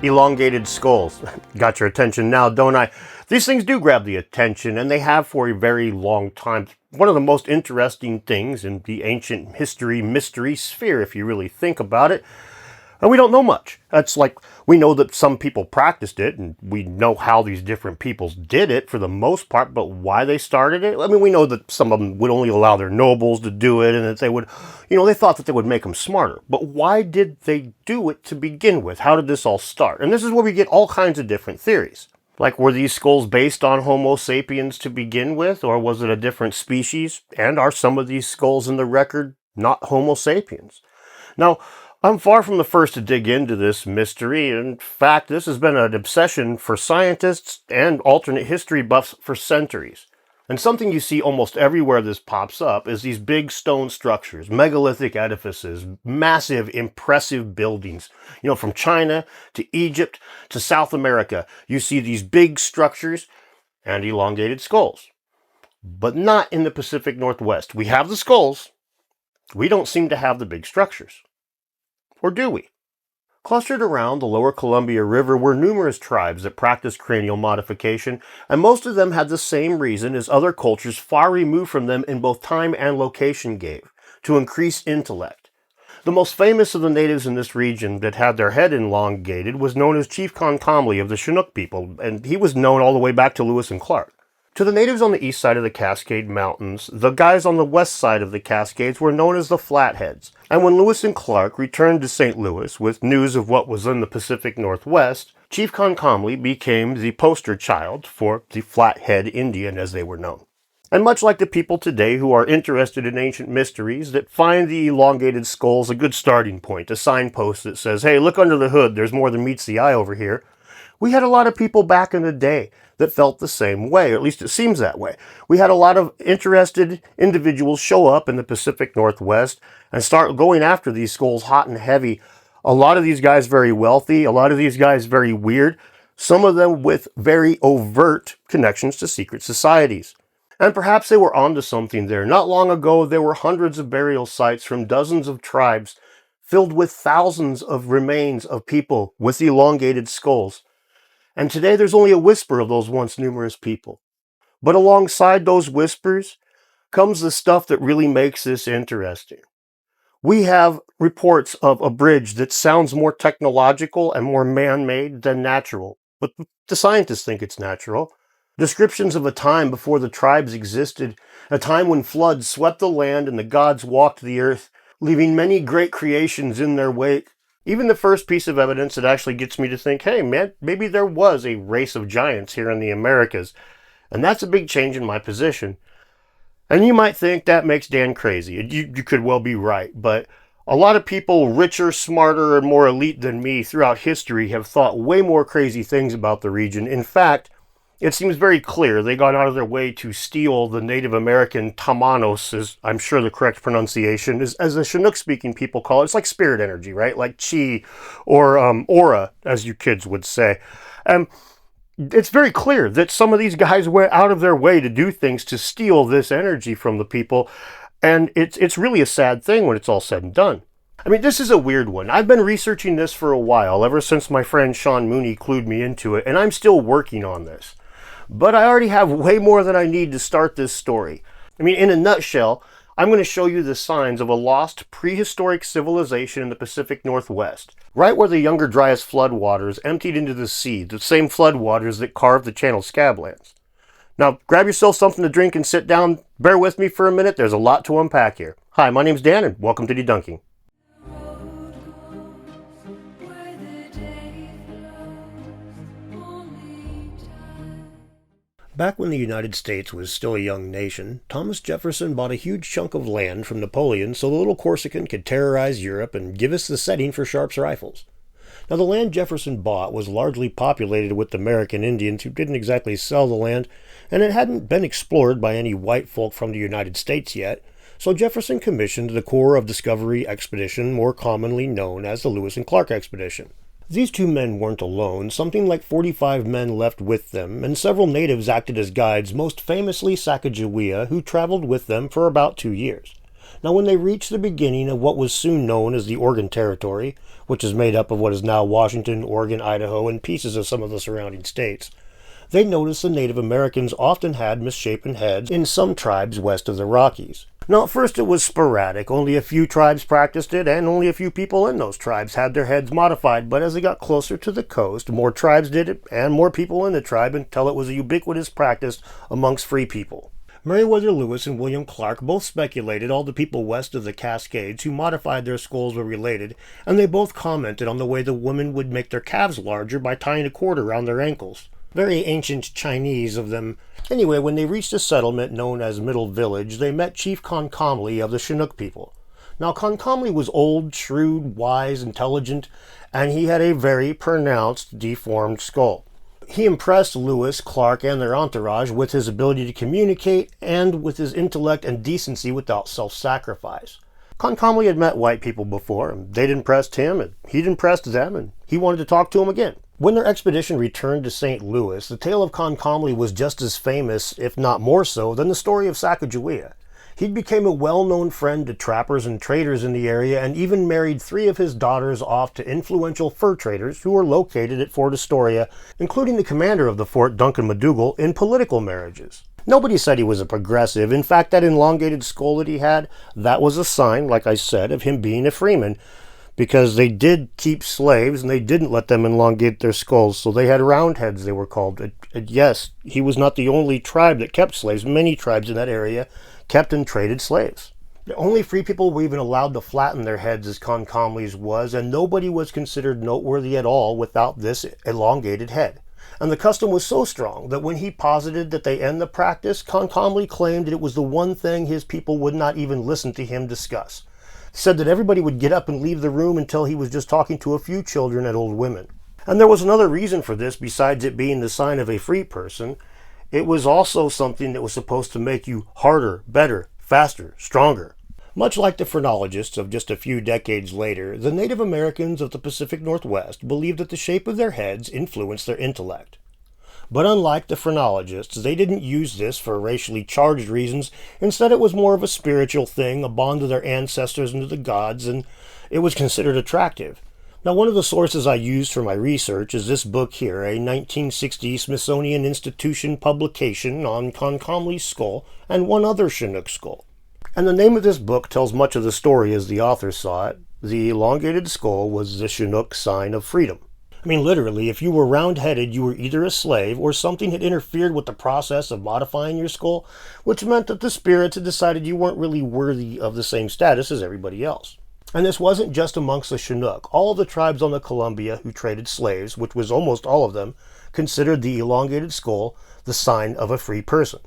Elongated skulls. Got your attention now, don't I? These things do grab the attention, and they have for a very long time. One of the most interesting things in the ancient history mystery sphere, if you really think about it. And we don't know much. That's like, we know that some people practiced it, and we know how these different peoples did it for the most part, but why they started it? I mean, we know that some of them would only allow their nobles to do it, and that they would, they thought that they would make them smarter. But why did they do it to begin with? How did this all start? And this is where we get all kinds of different theories. Like, were these skulls based on Homo sapiens to begin with, or was it a different species? And are some of these skulls in the record not Homo sapiens? Now, I'm far from the first to dig into this mystery. In fact, this has been an obsession for scientists and alternate history buffs for centuries. And something you see almost everywhere this pops up is these big stone structures, megalithic edifices, massive, impressive buildings. From China to Egypt to South America, you see these big structures and elongated skulls. But not in the Pacific Northwest. We have the skulls. We don't seem to have the big structures. Or do we? Clustered around the lower Columbia River were numerous tribes that practiced cranial modification, and most of them had the same reason as other cultures far removed from them in both time and location gave: to increase intellect. The most famous of the natives in this region that had their head elongated was known as Chief Concomly of the Chinook people, and he was known all the way back to Lewis and Clark. To the natives on the east side of the Cascade Mountains, the guys on the west side of the Cascades were known as the Flatheads. And when Lewis and Clark returned to St. Louis with news of what was in the Pacific Northwest, Chief Concomly became the poster child for the Flathead Indian, as they were known. And much like the people today who are interested in ancient mysteries that find the elongated skulls a good starting point, a signpost that says, hey, look under the hood, there's more than meets the eye over here, we had a lot of people back in the day that felt the same way, or at least it seems that way. We had a lot of interested individuals show up in the Pacific Northwest and start going after these skulls hot and heavy. A lot of these guys very wealthy, a lot of these guys very weird, some of them with very overt connections to secret societies. And perhaps they were onto something there. Not long ago, there were hundreds of burial sites from dozens of tribes filled with thousands of remains of people with elongated skulls. And today there's only a whisper of those once numerous people. But alongside those whispers comes the stuff that really makes this interesting. We have reports of a bridge that sounds more technological and more man-made than natural, but the scientists think it's natural. Descriptions of a time before the tribes existed, a time when floods swept the land and the gods walked the earth, leaving many great creations in their wake. Even the first piece of evidence that actually gets me to think, hey man, maybe there was a race of giants here in the Americas. And that's a big change in my position. And you might think that makes Dan crazy. You could well be right, but a lot of people richer, smarter, and more elite than me throughout history have thought way more crazy things about the region. In fact, it seems very clear they got out of their way to steal the Native American tamanos, is I'm sure the correct pronunciation, is, as the Chinook-speaking people call it. It's like spirit energy, right? Like chi or aura, as you kids would say. It's very clear that some of these guys went out of their way to do things to steal this energy from the people, and it's really a sad thing when it's all said and done. I mean, this is a weird one. I've been researching this for a while, ever since my friend Sean Mooney clued me into it, and I'm still working on this. But I already have way more than I need to start this story. I mean, in a nutshell, I'm going to show you the signs of a lost prehistoric civilization in the Pacific Northwest, right where the Younger Dryas floodwaters emptied into the sea, the same floodwaters that carved the Channel Scablands. Now, grab yourself something to drink and sit down. Bear with me for a minute. There's a lot to unpack here. Hi, my name's Dan, and welcome to Debunking. Back when the United States was still a young nation, Thomas Jefferson bought a huge chunk of land from Napoleon so the little Corsican could terrorize Europe and give us the setting for Sharp's rifles. Now, the land Jefferson bought was largely populated with American Indians who didn't exactly sell the land, and it hadn't been explored by any white folk from the United States yet, so Jefferson commissioned the Corps of Discovery Expedition, more commonly known as the Lewis and Clark Expedition. These two men weren't alone. Something like 45 men left with them, and several natives acted as guides, most famously Sacagawea, who traveled with them for about 2 years. Now, when they reached the beginning of what was soon known as the Oregon Territory, which is made up of what is now Washington, Oregon, Idaho, and pieces of some of the surrounding states, they noticed the Native Americans often had misshapen heads in some tribes west of the Rockies. Now, at first it was sporadic. Only a few tribes practiced it, and only a few people in those tribes had their heads modified. But as they got closer to the coast, more tribes did it, and more people in the tribe, until it was a ubiquitous practice amongst free people. Meriwether Lewis and William Clark both speculated all the people west of the Cascades who modified their skulls were related, and they both commented on the way the women would make their calves larger by tying a cord around their ankles. Very ancient Chinese of them. Anyway, when they reached a settlement known as Middle Village, they met Chief Concomly of the Chinook people. Now, Concomly was old, shrewd, wise, intelligent, and he had a very pronounced, deformed skull. He impressed Lewis, Clark, and their entourage with his ability to communicate and with his intellect and decency without self-sacrifice. Concomly had met white people before, and they'd impressed him, and he'd impressed them, and he wanted to talk to them again. When their expedition returned to St. Louis, the tale of Concomly was just as famous, if not more so, than the story of Sacagawea. He became a well-known friend to trappers and traders in the area, and even married 3 of his daughters off to influential fur traders who were located at Fort Astoria, including the commander of the fort, Duncan McDougal, in political marriages. Nobody said he was a progressive. In fact, that elongated skull that he had, that was a sign, like I said, of him being a freeman, because they did keep slaves and they didn't let them elongate their skulls, so they had roundheads, they were called. And yes, he was not the only tribe that kept slaves. Many tribes in that area kept and traded slaves. The only free people were even allowed to flatten their heads as Concomly's was, and nobody was considered noteworthy at all without this elongated head. And the custom was so strong that when he posited that they end the practice, Concomly claimed that it was the one thing his people would not even listen to him discuss. Said that everybody would get up and leave the room until he was just talking to a few children and old women. And there was another reason for this besides it being the sign of a free person. It was also something that was supposed to make you harder, better, faster, stronger. Much like the phrenologists of just a few decades later, the Native Americans of the Pacific Northwest believed that the shape of their heads influenced their intellect. But unlike the phrenologists, they didn't use this for racially charged reasons. Instead, it was more of a spiritual thing, a bond to their ancestors and to the gods, and it was considered attractive. Now, one of the sources I used for my research is this book here, a 1960 Smithsonian Institution publication on Concomly's skull and one other Chinook skull. And the name of this book tells much of the story as the author saw it. The elongated skull was the Chinook sign of freedom. I mean, literally, if you were round-headed, you were either a slave or something had interfered with the process of modifying your skull, which meant that the spirits had decided you weren't really worthy of the same status as everybody else. And this wasn't just amongst the Chinook. All of the tribes on the Columbia who traded slaves, which was almost all of them, considered the elongated skull the sign of a free person.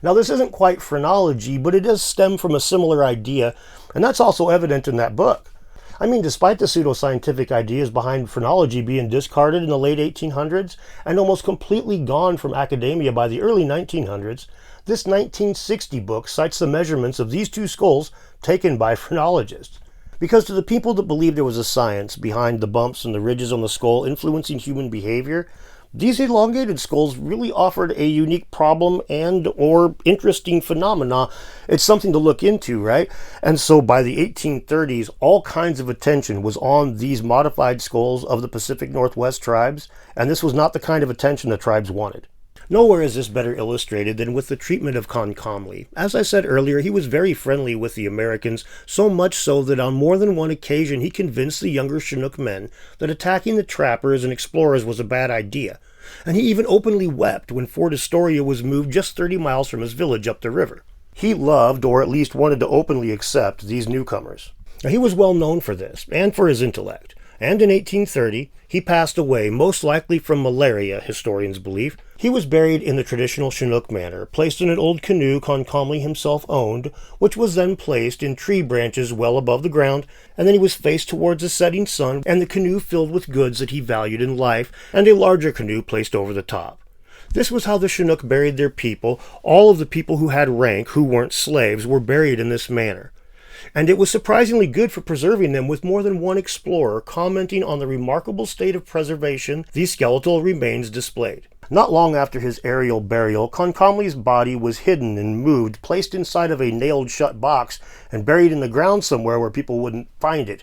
Now, this isn't quite phrenology, but it does stem from a similar idea, and that's also evident in that book. I mean, despite the pseudoscientific ideas behind phrenology being discarded in the late 1800s and almost completely gone from academia by the early 1900s, this 1960 book cites the measurements of these 2 skulls taken by phrenologists. Because to the people that believed there was a science behind the bumps and the ridges on the skull influencing human behavior, these elongated skulls really offered a unique problem and or interesting phenomena. It's something to look into, right? And so by the 1830s, all kinds of attention was on these modified skulls of the Pacific Northwest tribes, and this was not the kind of attention the tribes wanted. Nowhere is this better illustrated than with the treatment of Concomly. As I said earlier, he was very friendly with the Americans, so much so that on more than one occasion he convinced the younger Chinook men that attacking the trappers and explorers was a bad idea. And he even openly wept when Fort Astoria was moved just 30 miles from his village up the river. He loved, or at least wanted to openly accept, these newcomers. Now, he was well known for this, and for his intellect. And in 1830, he passed away, most likely from malaria, historians believe. He was buried in the traditional Chinook manner, placed in an old canoe Concomly himself owned, which was then placed in tree branches well above the ground, and then he was faced towards the setting sun, and the canoe filled with goods that he valued in life, and a larger canoe placed over the top. This was how the Chinook buried their people. All of the people who had rank, who weren't slaves, were buried in this manner. And it was surprisingly good for preserving them, with more than one explorer commenting on the remarkable state of preservation these skeletal remains displayed. Not long after his aerial burial, Concomly's body was hidden and moved, placed inside of a nailed-shut box, and buried in the ground somewhere where people wouldn't find it.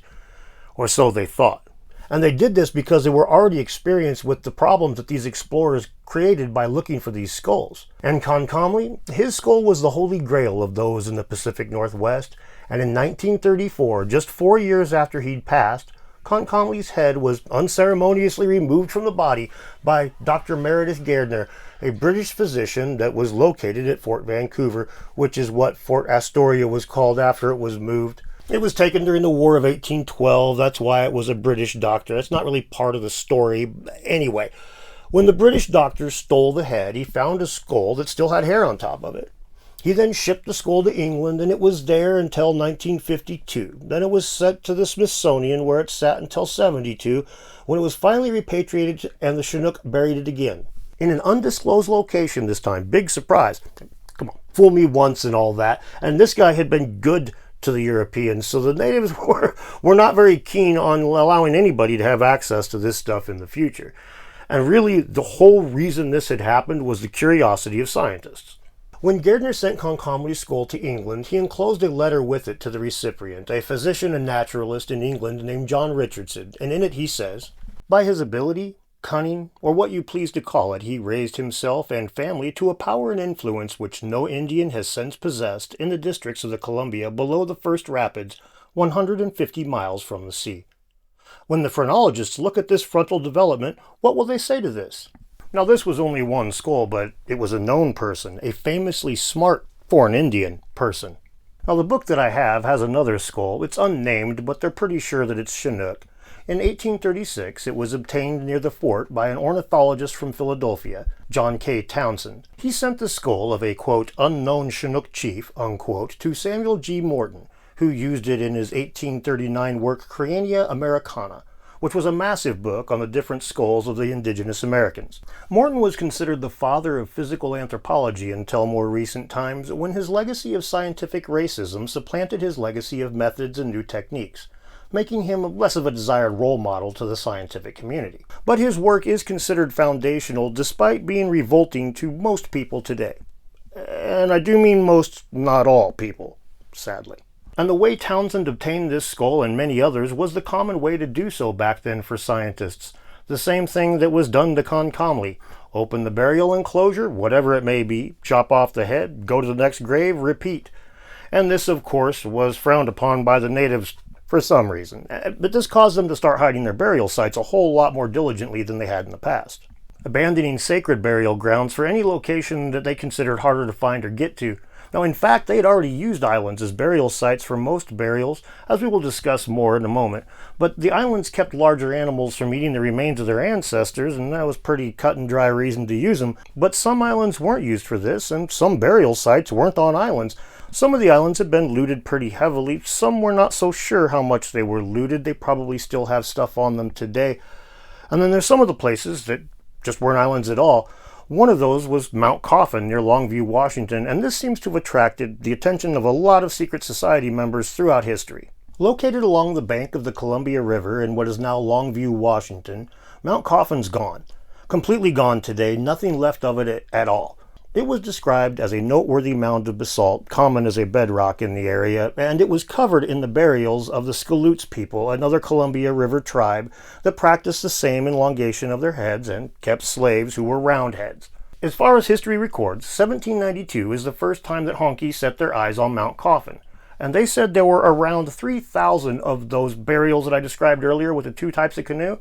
Or so they thought. And they did this because they were already experienced with the problems that these explorers created by looking for these skulls. And Concomly, his skull was the holy grail of those in the Pacific Northwest, and in 1934, just 4 years after he'd passed, Concomly's head was unceremoniously removed from the body by Dr. Meredith Gairdner, a British physician that was located at Fort Vancouver, which is what Fort Astoria was called after it was moved. It was taken during the War of 1812. That's why it was a British doctor. That's not really part of the story. Anyway, when the British doctor stole the head, he found a skull that still had hair on top of it. He then shipped the skull to England, and it was there until 1952. Then it was sent to the Smithsonian, where it sat until 72, when it was finally repatriated and the Chinook buried it again. In an undisclosed location this time. Big surprise. Come on, fool me once and all that. And this guy had been good to the Europeans, so the natives were not very keen on allowing anybody to have access to this stuff in the future. And really, the whole reason this had happened was the curiosity of scientists. When Gairdner sent Concomly's skull to England, he enclosed a letter with it to the recipient, a physician and naturalist in England named John Richardson, and in it he says, "By his ability, cunning, or what you please to call it, he raised himself and family to a power and influence which no Indian has since possessed in the districts of the Columbia below the first rapids, 150 miles from the sea. When the phrenologists look at this frontal development, what will they say to this?" Now, this was only one skull, but it was a known person, a famously smart, for an Indian, person. Now, the book that I have has another skull. It's unnamed, but they're pretty sure that it's Chinook. In 1836, it was obtained near the fort by an ornithologist from Philadelphia, John K. Townsend. He sent the skull of a, quote, unknown Chinook chief, unquote, to Samuel G. Morton, who used it in his 1839 work Crania Americana, which was a massive book on the different skulls of the indigenous Americans. Morton was considered the father of physical anthropology until more recent times, when his legacy of scientific racism supplanted his legacy of methods and new techniques, making him less of a desired role model to the scientific community. But his work is considered foundational despite being revolting to most people today. And I do mean most, not all people, sadly. And the way Townsend obtained this skull and many others was the common way to do so back then for scientists. The same thing that was done to Concomly. Open the burial enclosure, whatever it may be, chop off the head, go to the next grave, repeat. And this, of course, was frowned upon by the natives for some reason. But this caused them to start hiding their burial sites a whole lot more diligently than they had in the past, abandoning sacred burial grounds for any location that they considered harder to find or get to. Now, in fact, they had already used islands as burial sites for most burials, as we will discuss more in a moment, but the islands kept larger animals from eating the remains of their ancestors, and that was pretty cut and dry reason to use them. But some islands weren't used for this, and some burial sites weren't on islands. Some of the islands had been looted pretty heavily. Some were not so sure how much they were looted. They probably still have stuff on them today. And then there's some of the places that just weren't islands at all. One of those was Mount Coffin near Longview, Washington, and this seems to have attracted the attention of a lot of secret society members throughout history. Located along the bank of the Columbia River in what is now Longview, Washington, Mount Coffin's gone. Completely gone today, nothing left of it at all. It was described as a noteworthy mound of basalt, common as a bedrock in the area, and it was covered in the burials of the Cowlitz people, another Columbia River tribe that practiced the same elongation of their heads and kept slaves who were roundheads. As far as history records, 1792 is the first time that honkies set their eyes on Mount Coffin, and they said there were around 3,000 of those burials that I described earlier with the two types of canoe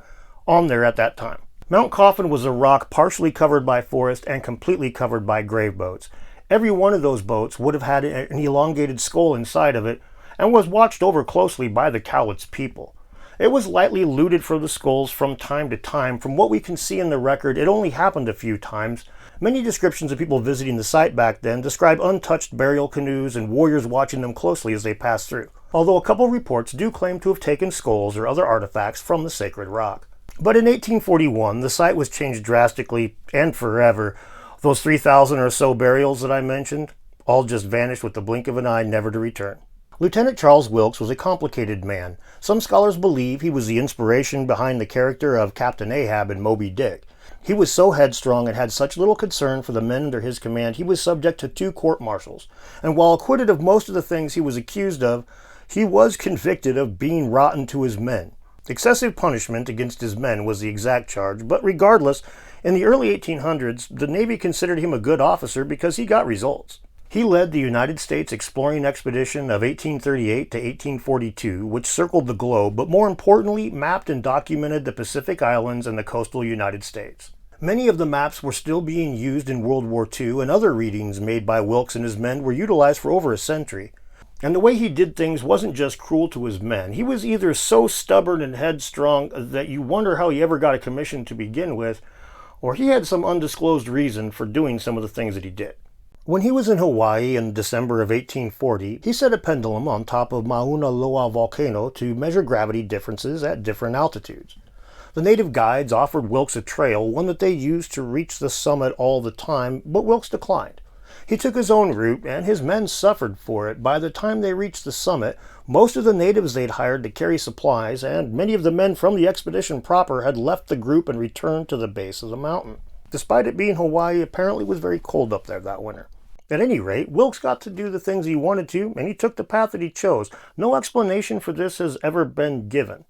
on there at that time. Mount Coffin was a rock partially covered by forest and completely covered by grave boats. Every one of those boats would have had an elongated skull inside of it and was watched over closely by the Cowlitz people. It was lightly looted for the skulls from time to time. From what we can see in the record, it only happened a few times. Many descriptions of people visiting the site back then describe untouched burial canoes and warriors watching them closely as they passed through, although a couple reports do claim to have taken skulls or other artifacts from the sacred rock. But in 1841, the site was changed drastically and forever. Those 3,000 or so burials that I mentioned all just vanished with the blink of an eye, never to return. Lieutenant Charles Wilkes was a complicated man. Some scholars believe he was the inspiration behind the character of Captain Ahab in Moby Dick. He was so headstrong and had such little concern for the men under his command, he was subject to 2 court-martials. And while acquitted of most of the things he was accused of, he was convicted of being rotten to his men. Excessive punishment against his men was the exact charge, but regardless, in the early 1800s, the Navy considered him a good officer because he got results. He led the United States Exploring Expedition of 1838 to 1842, which circled the globe, but more importantly, mapped and documented the Pacific Islands and the coastal United States. Many of the maps were still being used in World War II, and other readings made by Wilkes and his men were utilized for over a century. And the way he did things wasn't just cruel to his men. He was either so stubborn and headstrong that you wonder how he ever got a commission to begin with, or he had some undisclosed reason for doing some of the things that he did. When he was in Hawaii in December of 1840, he set a pendulum on top of Mauna Loa volcano to measure gravity differences at different altitudes. The native guides offered Wilkes a trail, one that they used to reach the summit all the time, but Wilkes declined. He took his own route, and his men suffered for it. By the time they reached the summit, most of the natives they'd hired to carry supplies, and many of the men from the expedition proper, had left the group and returned to the base of the mountain. Despite it being Hawaii, apparently it was very cold up there that winter. At any rate, Wilkes got to do the things he wanted to, and he took the path that he chose. No explanation for this has ever been given.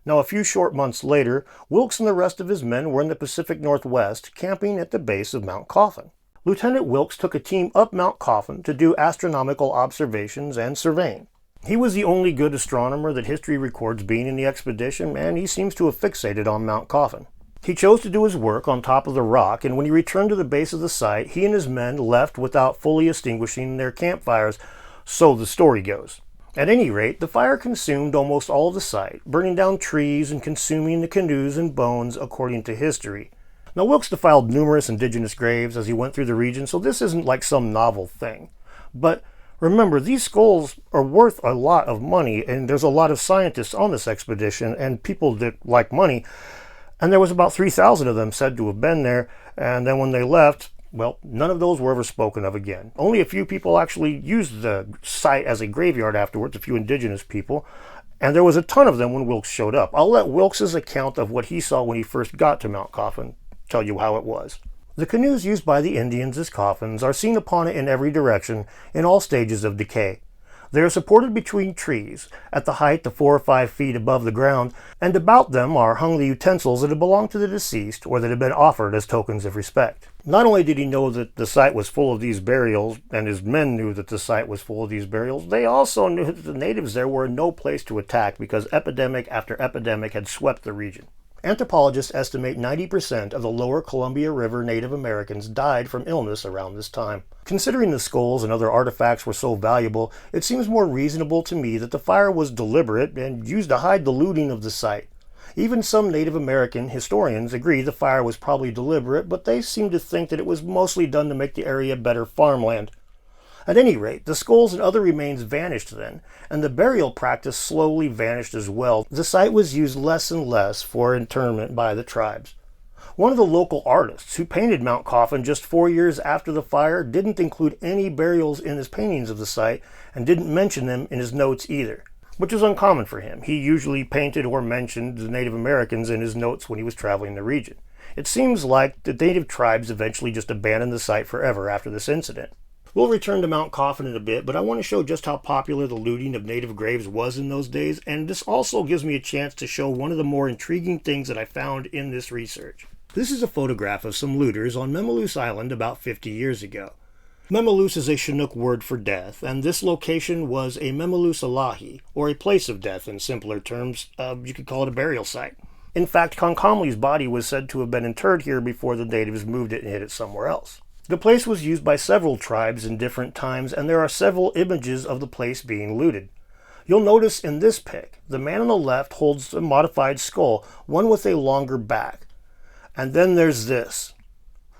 Now, a few short months later, Wilkes and the rest of his men were in the Pacific Northwest, camping at the base of Mount Coffin. Lieutenant Wilkes took a team up Mount Coffin to do astronomical observations and surveying. He was the only good astronomer that history records being in the expedition, and he seems to have fixated on Mount Coffin. He chose to do his work on top of the rock, and when he returned to the base of the site, he and his men left without fully extinguishing their campfires, so the story goes. At any rate, the fire consumed almost all of the site, burning down trees and consuming the canoes and bones, according to history. Now, Wilkes defiled numerous indigenous graves as he went through the region, so this isn't like some novel thing. But remember, these skulls are worth a lot of money, and there's a lot of scientists on this expedition and people that like money. And there was about 3,000 of them said to have been there, and then when they left, well, none of those were ever spoken of again. Only a few people actually used the site as a graveyard afterwards, a few indigenous people, and there was a ton of them when Wilkes showed up. I'll let Wilkes' account of what he saw when he first got to Mount Coffin tell you how it was. The canoes used by the Indians as coffins are seen upon it in every direction, in all stages of decay. They are supported between trees, at the height of 4 or 5 feet above the ground, and about them are hung the utensils that had belonged to the deceased or that had been offered as tokens of respect. Not only did he know that the site was full of these burials, and his men knew that the site was full of these burials, they also knew that the natives there were in no place to attack because epidemic after epidemic had swept the region. Anthropologists estimate 90% of the lower Columbia River Native Americans died from illness around this time. Considering the skulls and other artifacts were so valuable, it seems more reasonable to me that the fire was deliberate and used to hide the looting of the site. Even some Native American historians agree the fire was probably deliberate, but they seem to think that it was mostly done to make the area better farmland. At any rate, the skulls and other remains vanished then, and the burial practice slowly vanished as well. The site was used less and less for interment by the tribes. One of the local artists who painted Mount Coffin just 4 years after the fire didn't include any burials in his paintings of the site and didn't mention them in his notes either, which is uncommon for him. He usually painted or mentioned the Native Americans in his notes when he was traveling the region. It seems like the native tribes eventually just abandoned the site forever after this incident. We'll return to Mount Coffin in a bit, but I want to show just how popular the looting of native graves was in those days, and this also gives me a chance to show one of the more intriguing things that I found in this research. This is a photograph of some looters on Memaloose Island about 50 years ago. Memaloose is a Chinook word for death, and this location was a Memaloose Alahi, or a place of death in simpler terms. You could call it a burial site. In fact, Concomly's body was said to have been interred here before the natives moved it and hid it somewhere else. The place was used by several tribes in different times, and there are several images of the place being looted. You'll notice in this pic, the man on the left holds a modified skull, one with a longer back. And then there's this.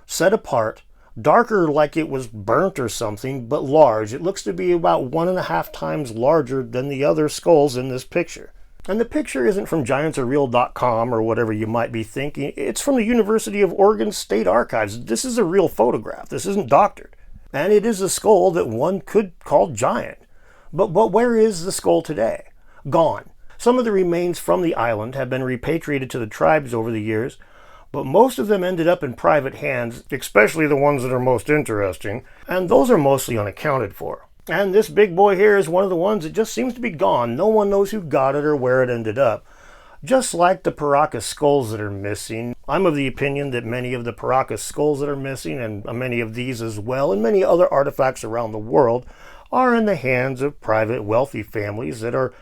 Set apart, darker like it was burnt or something, but large. It looks to be about 1.5 times larger than the other skulls in this picture. And the picture isn't from giantsareal.com or whatever you might be thinking. It's from the University of Oregon State Archives. This is a real photograph. This isn't doctored. And it is a skull that one could call giant. But where is the skull today? Gone. Some of the remains from the island have been repatriated to the tribes over the years, but most of them ended up in private hands, especially the ones that are most interesting, and those are mostly unaccounted for. And this big boy here is one of the ones that just seems to be gone. No one knows who got it or where it ended up. Just like the Paracas skulls that are missing, I'm of the opinion that many of the Paracas skulls that are missing, and many of these as well, and many other artifacts around the world, are in the hands of private wealthy families that are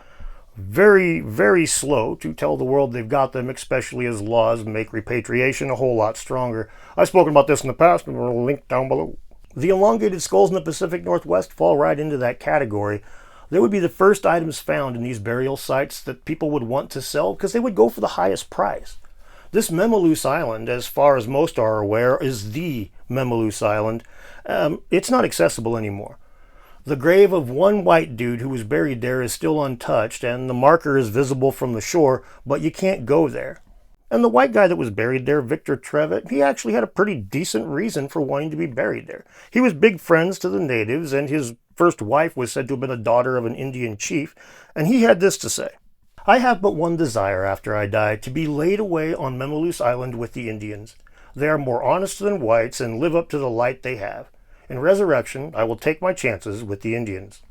very, very slow to tell the world they've got them, especially as laws make repatriation a whole lot stronger. I've spoken about this in the past, and we'll link down below. The elongated skulls in the Pacific Northwest fall right into that category. They would be the first items found in these burial sites that people would want to sell because they would go for the highest price. This Memaloose Island, as far as most are aware, is the Memaloose Island. It's not accessible anymore. The grave of one white dude who was buried there is still untouched, and the marker is visible from the shore, but you can't go there. And the white guy that was buried there, Victor Trevitt, he actually had a pretty decent reason for wanting to be buried there. He was big friends to the natives, and his first wife was said to have been a daughter of an Indian chief, and he had this to say: "I have but one desire after I die, to be laid away on Memaloose Island with the Indians. They are more honest than whites and live up to the light they have. In resurrection, I will take my chances with the Indians."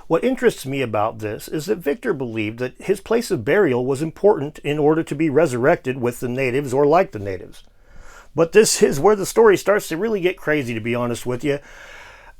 What interests me about this is that Victor believed that his place of burial was important in order to be resurrected with the natives or like the natives. But this is where the story starts to really get crazy, to be honest with you.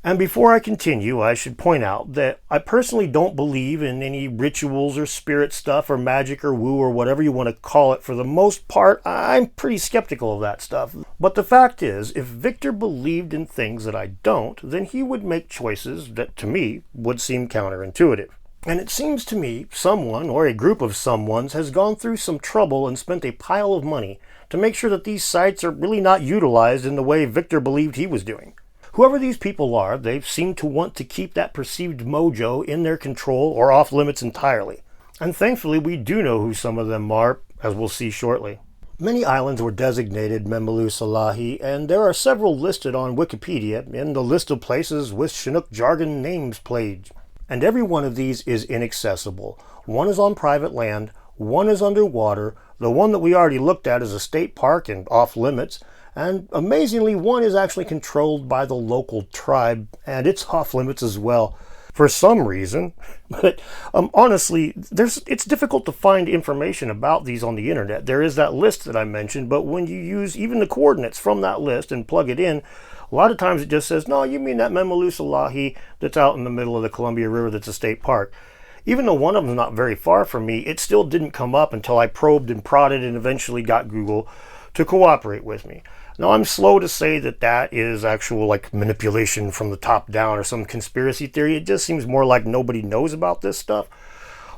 And before I continue, I should point out that I personally don't believe in any rituals or spirit stuff or magic or woo or whatever you want to call it. For the most part, I'm pretty skeptical of that stuff. But the fact is, if Victor believed in things that I don't, then he would make choices that, to me, would seem counterintuitive. And it seems to me someone, or a group of someones, has gone through some trouble and spent a pile of money to make sure that these sites are really not utilized in the way Victor believed he was doing. Whoever these people are, they seem to want to keep that perceived mojo in their control or off limits entirely. And thankfully we do know who some of them are, as we'll see shortly. Many islands were designated Memaloose Alahi, and there are several listed on Wikipedia in the list of places with Chinook jargon names page. And every one of these is inaccessible. One is on private land, one is underwater, the one that we already looked at is a state park and off limits, and amazingly, one is actually controlled by the local tribe, and it's off limits as well, for some reason. But honestly, it's difficult to find information about these on the internet. There is that list that I mentioned, but when you use even the coordinates from that list and plug it in, a lot of times it just says, no, you mean that Memaloose Alahi that's out in the middle of the Columbia River that's a state park. Even though one of them is not very far from me, it still didn't come up until I probed and prodded and eventually got Google to cooperate with me. Now, I'm slow to say that that is actual manipulation from the top down or some conspiracy theory. It just seems more like nobody knows about this stuff.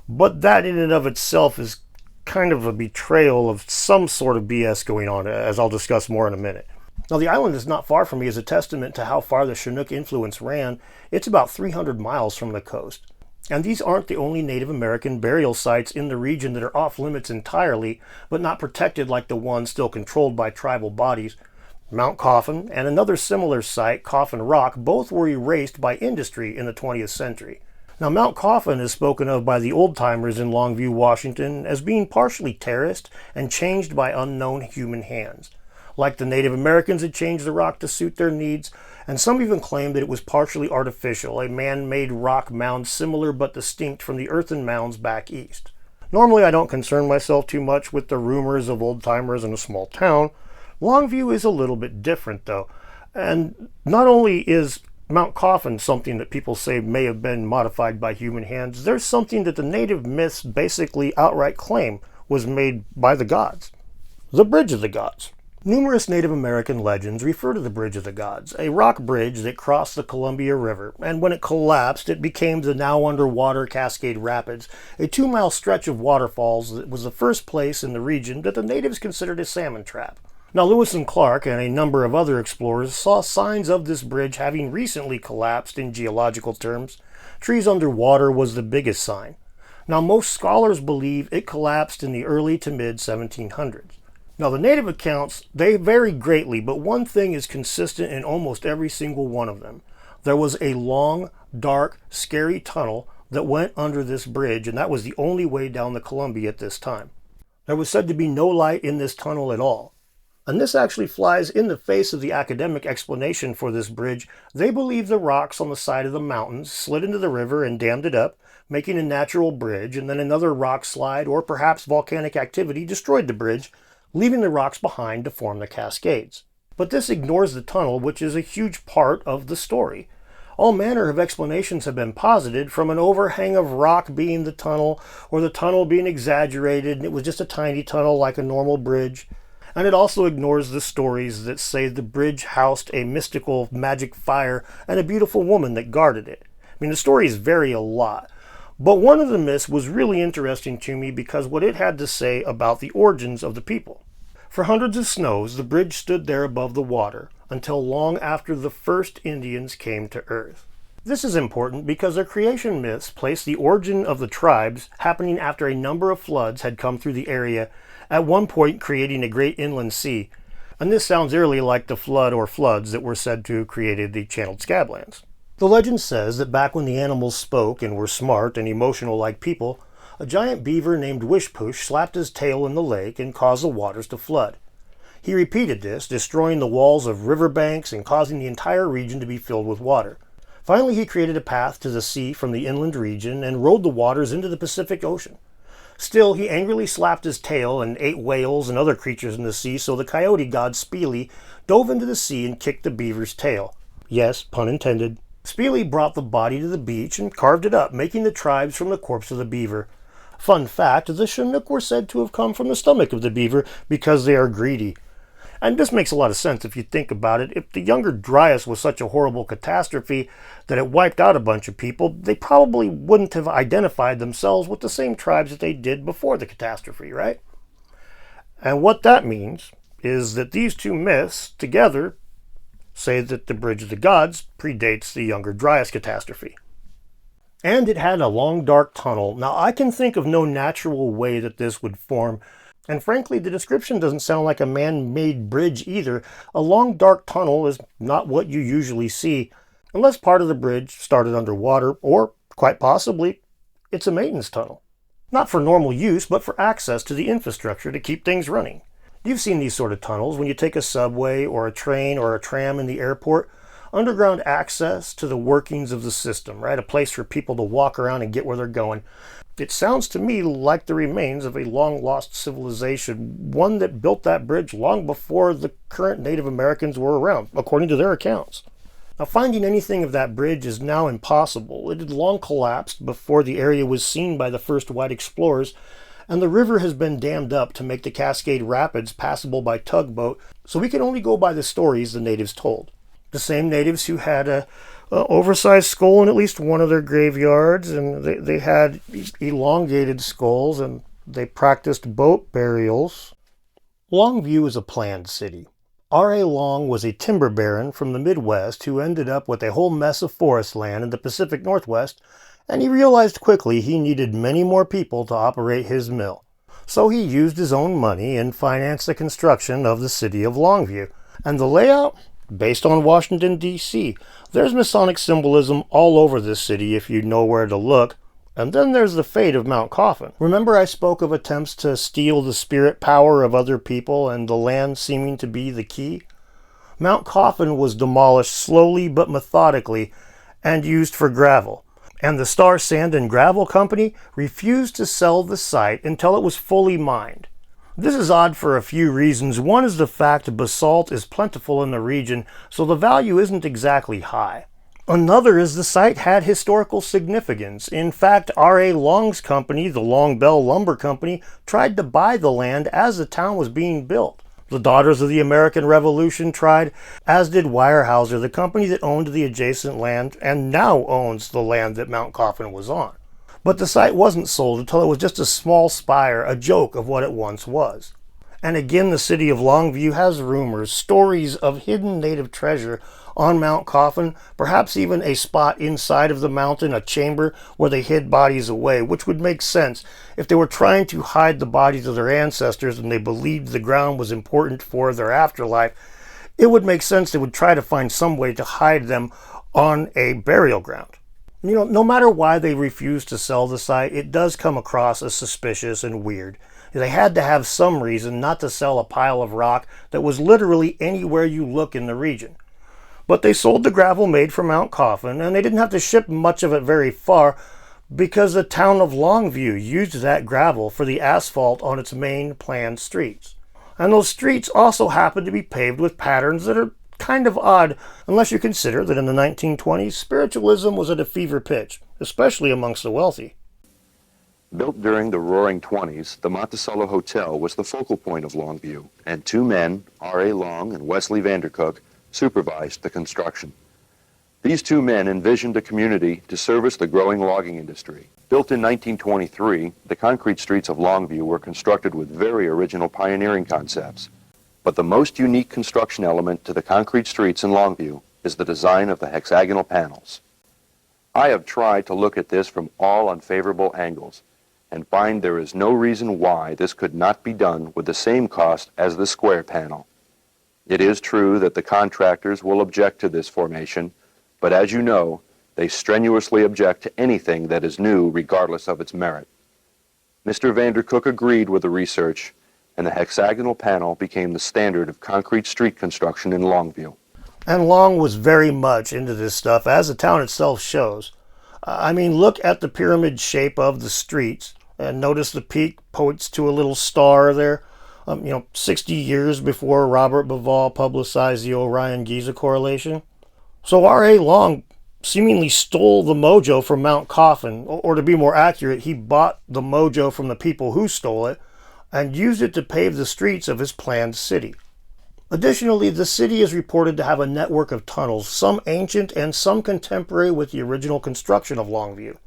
But that in and of itself is kind of a betrayal of some sort of BS going on, as I'll discuss more in a minute. Now, the island is not far from me as a testament to how far the Chinook influence ran. It's about 300 miles from the coast. And these aren't the only Native American burial sites in the region that are off limits entirely, but not protected like the ones still controlled by tribal bodies. Mount Coffin and another similar site, Coffin Rock, both were erased by industry in the 20th century. Now, Mount Coffin is spoken of by the old-timers in Longview, Washington, as being partially terraced and changed by unknown human hands. Like the Native Americans had changed the rock to suit their needs, and some even claim that it was partially artificial, a man-made rock mound similar but distinct from the earthen mounds back east. Normally I don't concern myself too much with the rumors of old-timers in a small town. Longview is a little bit different though, and not only is Mount Coffin something that people say may have been modified by human hands, there's something that the native myths basically outright claim was made by the gods. The Bridge of the Gods. Numerous Native American legends refer to the Bridge of the Gods, a rock bridge that crossed the Columbia River, and when it collapsed, it became the now underwater Cascade Rapids, a 2-mile stretch of waterfalls that was the first place in the region that the natives considered a salmon trap. Now, Lewis and Clark and a number of other explorers saw signs of this bridge having recently collapsed in geological terms. Trees underwater was the biggest sign. Now, most scholars believe it collapsed in the early to mid 1700s. Now, the native accounts, they vary greatly, but one thing is consistent in almost every single one of them. There was a long, dark, scary tunnel that went under this bridge, and that was the only way down the Columbia at this time. There was said to be no light in this tunnel at all. And this actually flies in the face of the academic explanation for this bridge. They believe the rocks on the side of the mountains slid into the river and dammed it up, making a natural bridge, and then another rock slide or perhaps volcanic activity destroyed the bridge, leaving the rocks behind to form the Cascades. But this ignores the tunnel, which is a huge part of the story. All manner of explanations have been posited, from an overhang of rock being the tunnel, or the tunnel being exaggerated and it was just a tiny tunnel like a normal bridge. And it also ignores the stories that say the bridge housed a mystical magic fire and a beautiful woman that guarded it. I mean, the stories vary a lot. But one of the myths was really interesting to me because what it had to say about the origins of the people. For hundreds of snows, the bridge stood there above the water until long after the first Indians came to Earth. This is important because their creation myths place the origin of the tribes happening after a number of floods had come through the area, at one point creating a great inland sea. And this sounds eerily like the flood or floods that were said to have created the channeled scablands. The legend says that back when the animals spoke and were smart and emotional like people, a giant beaver named Wishpush slapped his tail in the lake and caused the waters to flood. He repeated this, destroying the walls of riverbanks and causing the entire region to be filled with water. Finally, he created a path to the sea from the inland region and rode the waters into the Pacific Ocean. Still, he angrily slapped his tail and ate whales and other creatures in the sea, so the coyote god Speely dove into the sea and kicked the beaver's tail. Yes, pun intended. Speely brought the body to the beach and carved it up, making the tribes from the corpse of the beaver. Fun fact, the Chinook were said to have come from the stomach of the beaver because they are greedy. And this makes a lot of sense if you think about it. If the Younger Dryas was such a horrible catastrophe that it wiped out a bunch of people, they probably wouldn't have identified themselves with the same tribes that they did before the catastrophe, right? And what that means is that these two myths together say that the Bridge of the Gods predates the Younger Dryas catastrophe. And it had a long dark tunnel. Now I can think of no natural way that this would form. And frankly, the description doesn't sound like a man-made bridge either. A long, dark tunnel is not what you usually see, unless part of the bridge started underwater, or, quite possibly, it's a maintenance tunnel. Not for normal use, but for access to the infrastructure to keep things running. You've seen these sort of tunnels when you take a subway, or a train, or a tram in the airport. Underground access to the workings of the system, right? A place for people to walk around and get where they're going. It sounds to me like the remains of a long-lost civilization, one that built that bridge long before the current Native Americans were around, according to their accounts. Now, finding anything of that bridge is now impossible. It had long collapsed before the area was seen by the first white explorers, and the river has been dammed up to make the Cascade Rapids passable by tugboat, so we can only go by the stories the natives told. The same natives who had a oversized skull in at least one of their graveyards, and they had elongated skulls, and they practiced boat burials. Longview is a planned city. R.A. Long was a timber baron from the Midwest who ended up with a whole mess of forest land in the Pacific Northwest, and he realized quickly he needed many more people to operate his mill. So he used his own money and financed the construction of the city of Longview. And the layout? Based on Washington, D.C. There's Masonic symbolism all over this city if you know where to look. And then there's the fate of Mount Coffin. Remember I spoke of attempts to steal the spirit power of other people and the land seeming to be the key? Mount Coffin was demolished slowly but methodically and used for gravel. And the Star Sand and Gravel Company refused to sell the site until it was fully mined. This is odd for a few reasons. One is the fact basalt is plentiful in the region, so the value isn't exactly high. Another is the site had historical significance. In fact, R.A. Long's company, the Long Bell Lumber Company, tried to buy the land as the town was being built. The Daughters of the American Revolution tried, as did Weyerhaeuser, the company that owned the adjacent land and now owns the land that Mount Coffin was on. But the site wasn't sold until it was just a small spire, a joke of what it once was. And again, the city of Longview has rumors, stories of hidden native treasure on Mount Coffin, perhaps even a spot inside of the mountain, a chamber where they hid bodies away, which would make sense if they were trying to hide the bodies of their ancestors and they believed the ground was important for their afterlife. It would make sense they would try to find some way to hide them on a burial ground. No matter why they refused to sell the site, it does come across as suspicious and weird. They had to have some reason not to sell a pile of rock that was literally anywhere you look in the region. But they sold the gravel made from Mount Coffin, and they didn't have to ship much of it very far because the town of Longview used that gravel for the asphalt on its main planned streets. And those streets also happened to be paved with patterns that are kind of odd, unless you consider that in the 1920s, spiritualism was at a fever pitch, especially amongst the wealthy. Built during the Roaring '20s, the Monticello Hotel was the focal point of Longview, and two men, R.A. Long and Wesley Vandercook, supervised the construction. These two men envisioned a community to service the growing logging industry. Built in 1923, the concrete streets of Longview were constructed with very original pioneering concepts. But the most unique construction element to the concrete streets in Longview is the design of the hexagonal panels. I have tried to look at this from all unfavorable angles and find there is no reason why this could not be done with the same cost as the square panel. It is true that the contractors will object to this formation, but as you know, they strenuously object to anything that is new regardless of its merit. Mr. Vandercook agreed with the research, and the hexagonal panel became the standard of concrete street construction in Longview. And Long was very much into this stuff, as the town itself shows. Look at the pyramid shape of the streets, and notice the peak points to a little star there. 60 years before Robert Bauval publicized the Orion-Giza correlation. So R.A. Long seemingly stole the mojo from Mount Coffin, or to be more accurate, he bought the mojo from the people who stole it, and used it to pave the streets of his planned city. Additionally, the city is reported to have a network of tunnels, some ancient and some contemporary with the original construction of Longview.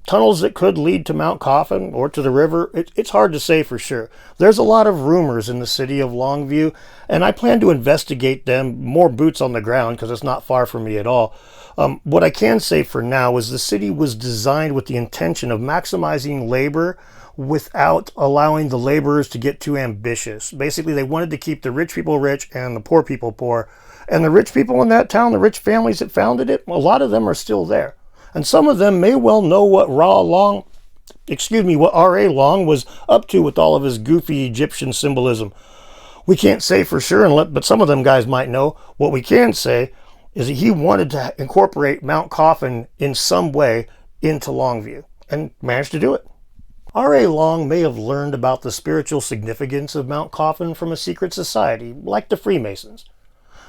Tunnels that could lead to Mount Coffin or to the river, it's hard to say for sure. There's a lot of rumors in the city of Longview, and I plan to investigate them, more boots on the ground, because it's not far from me at all. What I can say for now is the city was designed with the intention of maximizing labor without allowing the laborers to get too ambitious. Basically, they wanted to keep the rich people rich and the poor people poor. And the rich people in that town, the rich families that founded it, a lot of them are still there. And some of them may well know what R.A. Long was up to with all of his goofy Egyptian symbolism. We can't say for sure, but some of them guys might know. What we can say is that he wanted to incorporate Mount Coffin in some way into Longview, and managed to do it. R.A. Long may have learned about the spiritual significance of Mount Coffin from a secret society, like the Freemasons.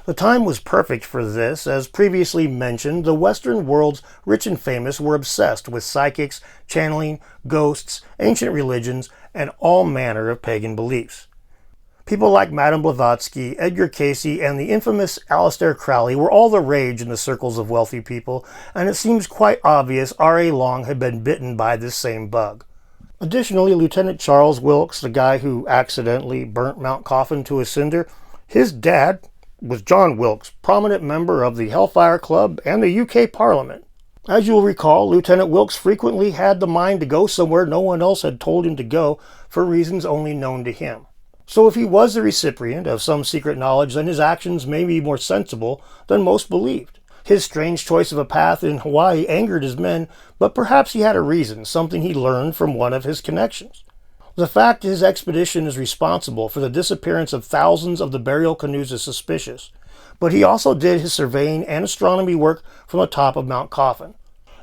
The time was perfect for this. As previously mentioned, the Western world's rich and famous were obsessed with psychics, channeling, ghosts, ancient religions, and all manner of pagan beliefs. People like Madame Blavatsky, Edgar Cayce, and the infamous Aleister Crowley were all the rage in the circles of wealthy people, and it seems quite obvious R.A. Long had been bitten by this same bug. Additionally, Lieutenant Charles Wilkes, the guy who accidentally burnt Mount Coffin to a cinder, his dad was John Wilkes, prominent member of the Hellfire Club and the UK Parliament. As you'll recall, Lieutenant Wilkes frequently had the mind to go somewhere no one else had told him to go for reasons only known to him. So if he was the recipient of some secret knowledge, then his actions may be more sensible than most believed. His strange choice of a path in Hawaii angered his men, but perhaps he had a reason, something he learned from one of his connections. The fact his expedition is responsible for the disappearance of thousands of the burial canoes is suspicious, but he also did his surveying and astronomy work from the top of Mount Coffin.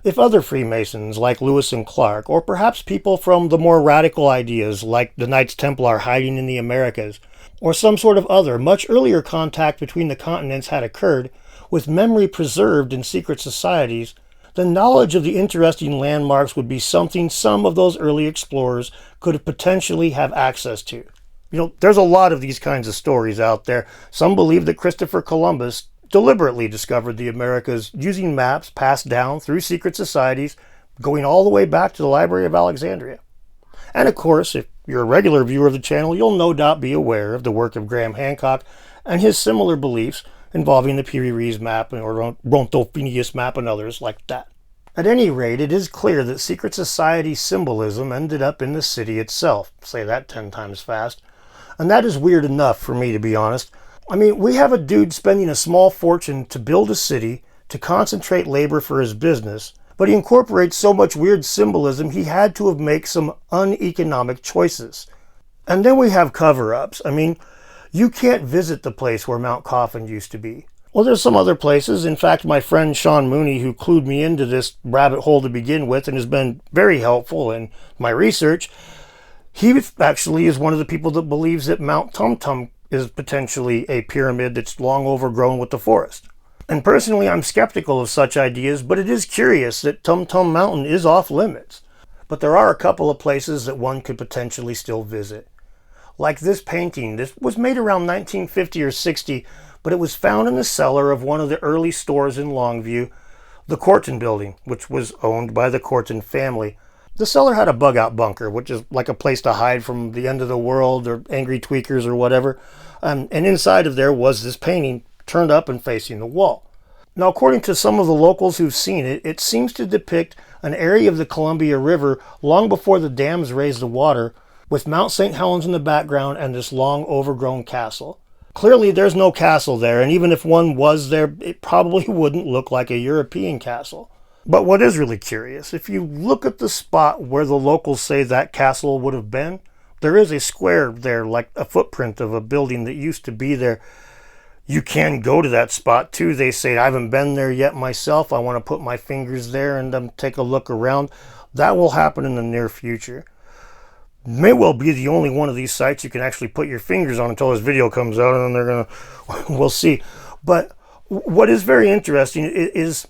If other Freemasons like Lewis and Clark, or perhaps people from the more radical ideas like the Knights Templar hiding in the Americas, or some sort of other, much earlier contact between the continents had occurred, with memory preserved in secret societies, the knowledge of the interesting landmarks would be something some of those early explorers could potentially have access to. There's a lot of these kinds of stories out there. Some believe that Christopher Columbus deliberately discovered the Americas using maps passed down through secret societies, going all the way back to the Library of Alexandria. And of course, if you're a regular viewer of the channel, you'll no doubt be aware of the work of Graham Hancock and his similar beliefs involving the Piri-Reis map or Ronto-Phineas map and others like that. At any rate, it is clear that secret society symbolism ended up in the city itself. Say that 10 times fast. And that is weird enough for me, to be honest. We have a dude spending a small fortune to build a city, to concentrate labor for his business, But he incorporates so much weird symbolism, he had to have made some uneconomic choices. And then we have cover-ups. I mean, you can't visit the place where Mount Coffin used to be. Well, there's some other places. In fact, my friend Sean Mooney, who clued me into this rabbit hole to begin with and has been very helpful in my research, he actually is one of the people that believes that Mount Tum Tum is potentially a pyramid that's long overgrown with the forest. And personally, I'm skeptical of such ideas, but it is curious that Tum Tum Mountain is off limits. But there are a couple of places that one could potentially still visit. Like this painting. This was made around 1950 or 60, but it was found in the cellar of one of the early stores in Longview, the Corton building, which was owned by the Corton family. The cellar had a bug-out bunker, which is like a place to hide from the end of the world or angry tweakers or whatever. And inside of there was this painting turned up and facing the wall. Now, according to some of the locals who've seen it, it seems to depict an area of the Columbia River long before the dams raised the water, with Mount St. Helens in the background and this long overgrown castle. Clearly, there's no castle there, and even if one was there, it probably wouldn't look like a European castle. But what is really curious, if you look at the spot where the locals say that castle would have been, there is a square there, like a footprint of a building that used to be there. You can go to that spot too. They say, I haven't been there yet myself. I want to put my fingers there and take a look around. That will happen in the near future. May well be the only one of these sites you can actually put your fingers on until this video comes out, and then we'll see. But what is very interesting is,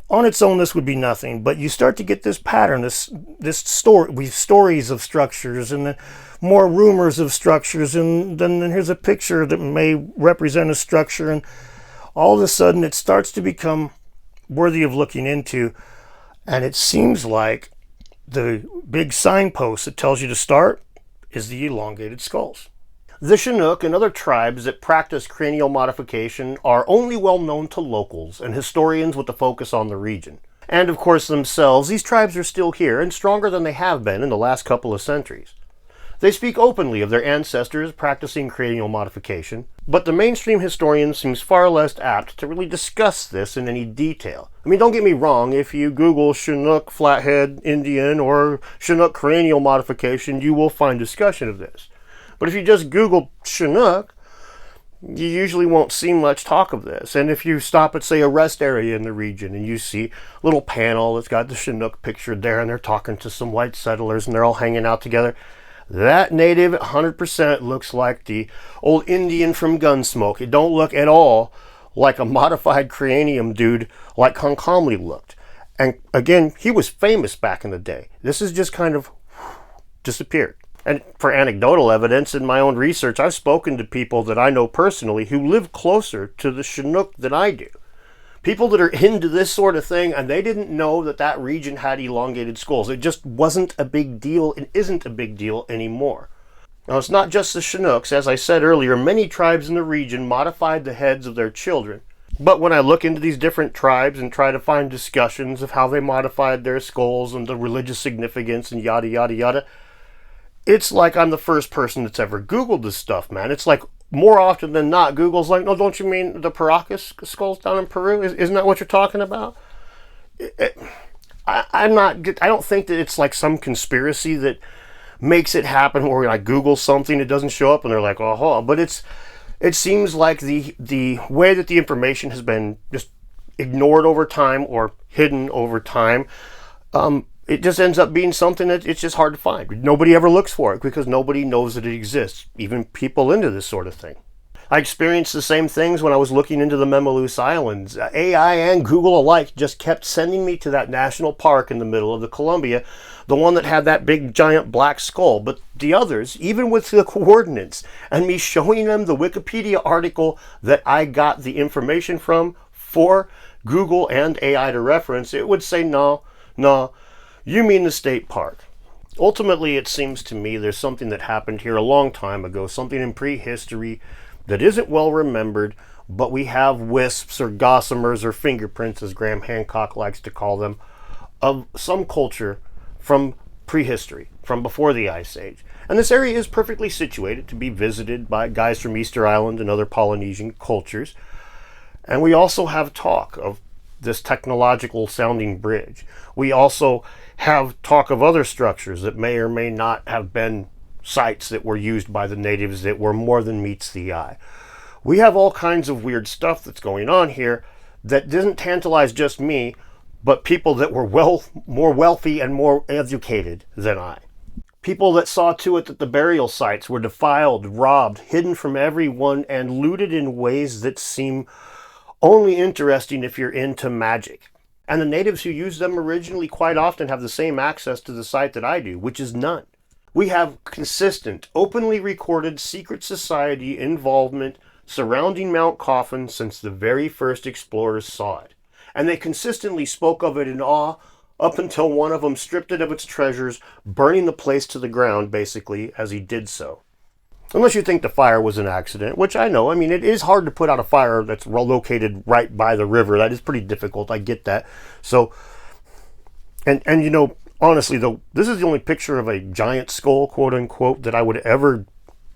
on its own, this would be nothing, but you start to get this pattern, this story, stories of structures, and then more rumors of structures, and then here's a picture that may represent a structure, and all of a sudden it starts to become worthy of looking into, and it seems like the big signpost that tells you to start is the elongated skulls. The Chinook and other tribes that practice cranial modification are only well known to locals and historians with a focus on the region. And of course themselves, these tribes are still here and stronger than they have been in the last couple of centuries. They speak openly of their ancestors practicing cranial modification, but the mainstream historian seems far less apt to really discuss this in any detail. I mean, don't get me wrong, if you Google Chinook Flathead Indian or Chinook cranial modification, you will find discussion of this. But if you just Google Chinook, you usually won't see much talk of this. And if you stop at, say, a rest area in the region and you see a little panel that's got the Chinook pictured there and they're talking to some white settlers and they're all hanging out together, that native 100% looks like the old Indian from Gunsmoke. It don't look at all like a modified cranium dude like Concomly looked. And again, he was famous back in the day. This has just kind of disappeared. And for anecdotal evidence, in my own research, I've spoken to people that I know personally who live closer to the Chinook than I do. People that are into this sort of thing, and they didn't know that that region had elongated skulls. It just wasn't a big deal and isn't a big deal anymore. Now, it's not just the Chinooks. As I said earlier, many tribes in the region modified the heads of their children. But when I look into these different tribes and try to find discussions of how they modified their skulls and the religious significance and yada, yada, yada, it's like I'm the first person that's ever Googled this stuff, man. It's like more often than not, Google's like, no, don't you mean the Paracas skulls down in Peru? Isn't that what you're talking about? I don't think that it's like some conspiracy that makes it happen where I Google something, it doesn't show up, and they're like, oh, but it seems like the way that the information has been just ignored over time or hidden over time, it just ends up being something that it's just hard to find. Nobody ever looks for it because nobody knows that it exists, even people into this sort of thing. I experienced the same things when I was looking into the Memalus Islands. AI and Google alike just kept sending me to that national park in the middle of the Columbia, the one that had that big giant black skull. But the others, even with the coordinates and me showing them the Wikipedia article that I got the information from for Google and AI to reference, it would say, no, you mean the state park. Ultimately, it seems to me there's something that happened here a long time ago, something in prehistory that isn't well remembered, but we have wisps or gossamers or fingerprints, as Graham Hancock likes to call them, of some culture from prehistory, from before the Ice Age. And this area is perfectly situated to be visited by guys from Easter Island and other Polynesian cultures. And we also have talk of this technological sounding bridge. We also have talk of other structures that may or may not have been sites that were used by the natives that were more than meets the eye. We have all kinds of weird stuff that's going on here that didn't tantalize just me, but people that were more wealthy and more educated than I. People that saw to it that the burial sites were defiled, robbed, hidden from everyone, and looted in ways that seem only interesting if you're into magic. And the natives who used them originally quite often have the same access to the site that I do, which is none. We have consistent, openly recorded secret society involvement surrounding Mount Coffin since the very first explorers saw it. And they consistently spoke of it in awe up until one of them stripped it of its treasures, burning the place to the ground, basically, as he did so. Unless you think the fire was an accident, which I know. I mean, it is hard to put out a fire that's located right by the river. That is pretty difficult. I get that. So, and you know, honestly, though, this is the only picture of a giant skull, quote unquote, that I would ever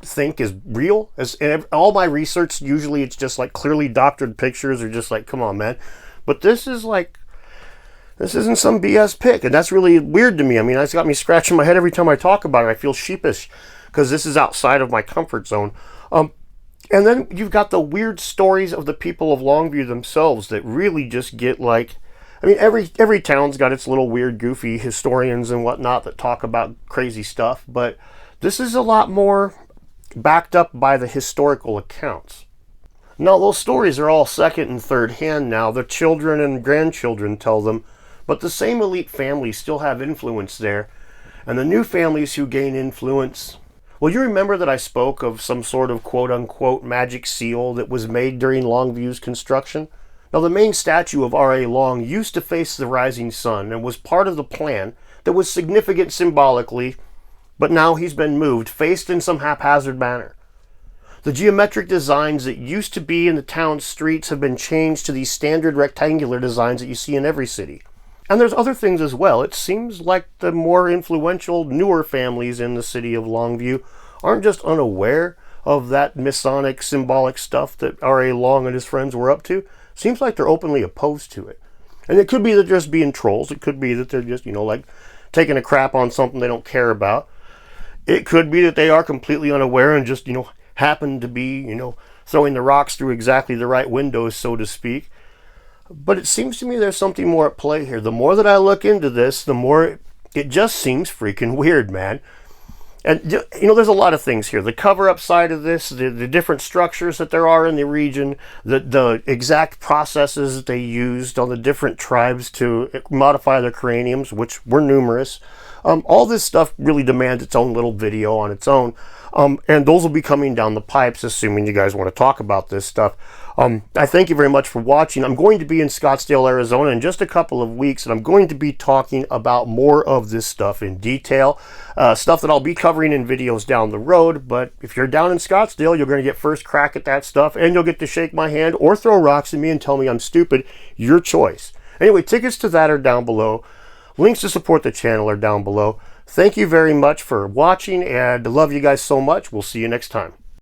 think is real. As all my research, usually it's just like clearly doctored pictures or just like, come on, man. But this is like, this isn't some BS pic, and that's really weird to me. I mean, it's got me scratching my head every time I talk about it. I feel sheepish because this is outside of my comfort zone. And then you've got the weird stories of the people of Longview themselves that really just get like, I mean, every town's got its little weird, goofy historians and whatnot that talk about crazy stuff, but this is a lot more backed up by the historical accounts. Now, those stories are all second and third hand now. The children and grandchildren tell them, but the same elite families still have influence there. And the new families who gain influence, well, you remember that I spoke of some sort of quote-unquote magic seal that was made during Longview's construction? Now, the main statue of R.A. Long used to face the rising sun and was part of the plan that was significant symbolically, but now he's been moved, faced in some haphazard manner. The geometric designs that used to be in the town's streets have been changed to these standard rectangular designs that you see in every city. And there's other things as well. It seems like the more influential, newer families in the city of Longview aren't just unaware of that Masonic symbolic stuff that R.A. Long and his friends were up to. Seems like they're openly opposed to it. And it could be that they're just being trolls. It could be that they're just, like taking a crap on something they don't care about. It could be that they are completely unaware and just, happen to be, throwing the rocks through exactly the right windows, so to speak. But it seems to me there's something more at play here. The more that I look into this, the more it just seems freaking weird, man. And, there's a lot of things here. The cover-up side of this, the different structures that there are in the region, the exact processes that they used on the different tribes to modify their craniums, which were numerous. All this stuff really demands its own little video on its own. And those will be coming down the pipes, assuming you guys want to talk about this stuff. I thank you very much for watching. I'm going to be in Scottsdale, Arizona in just a couple of weeks, and I'm going to be talking about more of this stuff in detail. Stuff that I'll be covering in videos down the road, but if you're down in Scottsdale, you're going to get first crack at that stuff, and you'll get to shake my hand or throw rocks at me and tell me I'm stupid. Your choice. Anyway, tickets to that are down below. Links to support the channel are down below. Thank you very much for watching, and I love you guys so much. We'll see you next time.